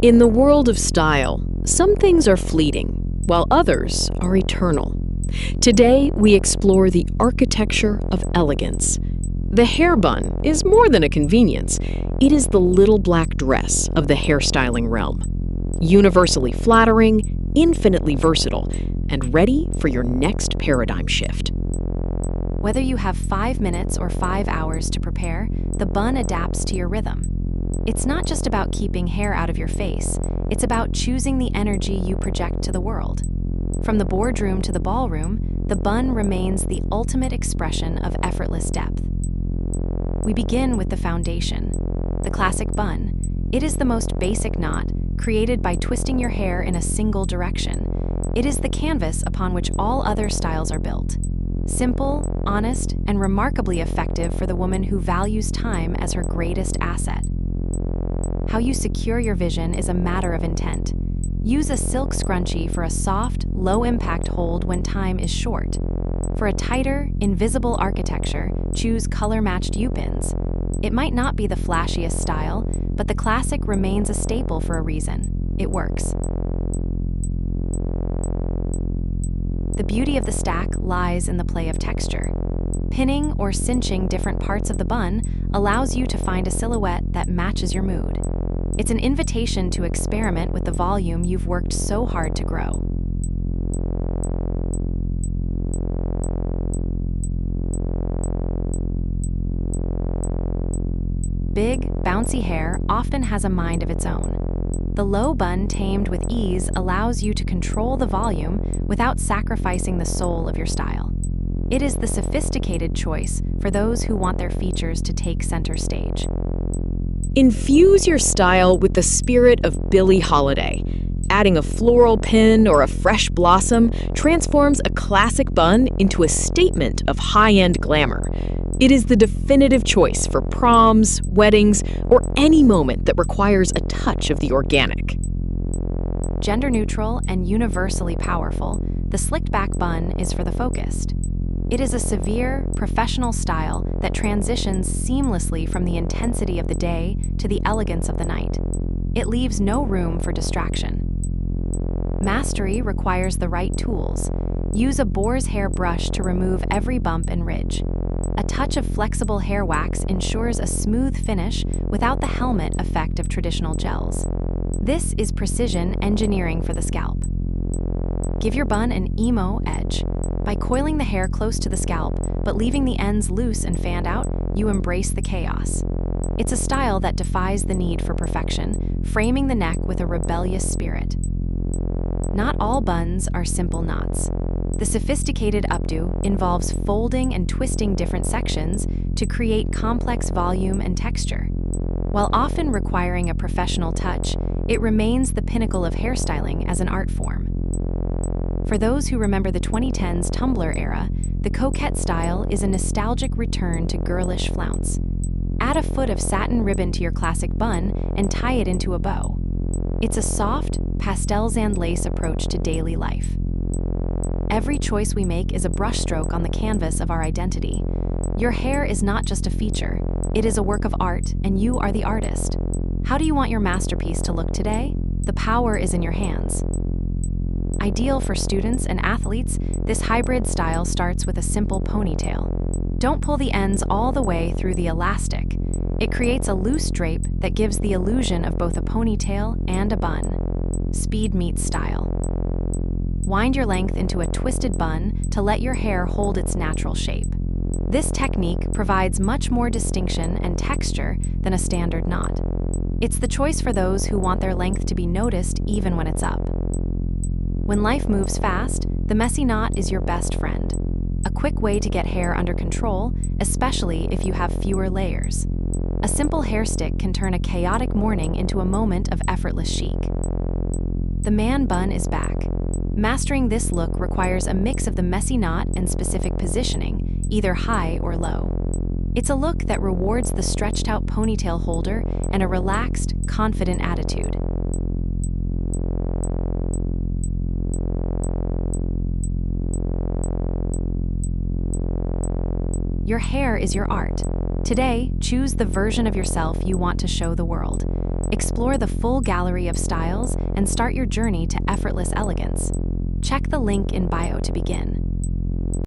In the world of style, some things are fleeting, while others are eternal. Today, we explore the architecture of elegance. The hair bun is more than a convenience. It is the little black dress of the hairstyling realm. Universally flattering, infinitely versatile, and ready for your next paradigm shift. Whether you have 5 minutes or 5 hours to prepare, the bun adapts to your rhythm. It's not just about keeping hair out of your face, it's about choosing the energy you project to the world. From the boardroom to the ballroom, the bun remains the ultimate expression of effortless depth. We begin with the foundation, the classic bun. It is the most basic knot, created by twisting your hair in a single direction. It is the canvas upon which all other styles are built. Simple, honest, and remarkably effective for the woman who values time as her greatest asset. How you secure your vision is a matter of intent. Use a silk scrunchie for a soft, low-impact hold when time is short. For a tighter, invisible architecture, choose color-matched U-pins. It might not be the flashiest style, but the classic remains a staple for a reason. It works. The beauty of the stack lies in the play of texture. Pinning or cinching different parts of the bun allows you to find a silhouette that matches your mood. It's an invitation to experiment with the volume you've worked so hard to grow. Big, bouncy hair often has a mind of its own. The low bun tamed with ease allows you to control the volume without sacrificing the soul of your style. It is the sophisticated choice for those who want their features to take center stage. Infuse your style with the spirit of Billie Holiday. Adding a floral pin or a fresh blossom transforms a classic bun into a statement of high-end glamour. It is the definitive choice for proms, weddings, or any moment that requires a touch of the organic. Gender neutral and universally powerful, the slicked back bun is for the focused. It is a severe, professional style that transitions seamlessly from the intensity of the day to the elegance of the night. It leaves no room for distraction. Mastery requires the right tools. Use a boar's hair brush to remove every bump and ridge. A touch of flexible hair wax ensures a smooth finish without the helmet effect of traditional gels. This is precision engineering for the scalp. Give your bun an emo edge. By coiling the hair close to the scalp, but leaving the ends loose and fanned out, you embrace the chaos. It's a style that defies the need for perfection, framing the neck with a rebellious spirit. Not all buns are simple knots. The sophisticated updo involves folding and twisting different sections to create complex volume and texture. While often requiring a professional touch, it remains the pinnacle of hairstyling as an art form. For those who remember the 2010s Tumblr era, the coquette style is a nostalgic return to girlish flounce. Add a foot of satin ribbon to your classic bun and tie it into a bow. It's a soft, pastels and lace approach to daily life. Every choice we make is a brushstroke on the canvas of our identity. Your hair is not just a feature, it is a work of art, and you are the artist. How do you want your masterpiece to look today? The power is in your hands. Ideal for students and athletes, this hybrid style starts with a simple ponytail. Don't pull the ends all the way through the elastic. It creates a loose drape that gives the illusion of both a ponytail and a bun. Speed meets style. Wind your length into a twisted bun to let your hair hold its natural shape. This technique provides much more distinction and texture than a standard knot. It's the choice for those who want their length to be noticed even when it's up. When life moves fast, the messy knot is your best friend. A quick way to get hair under control, especially if you have fewer layers. A simple hair stick can turn a chaotic morning into a moment of effortless chic. The man bun is back. Mastering this look requires a mix of the messy knot and specific positioning, either high or low. It's a look that rewards the stretched-out ponytail holder and a relaxed, confident attitude. Your hair is your art. Today, choose the version of yourself you want to show the world. Explore the full gallery of styles and start your journey to effortless elegance. Check the link in bio to begin.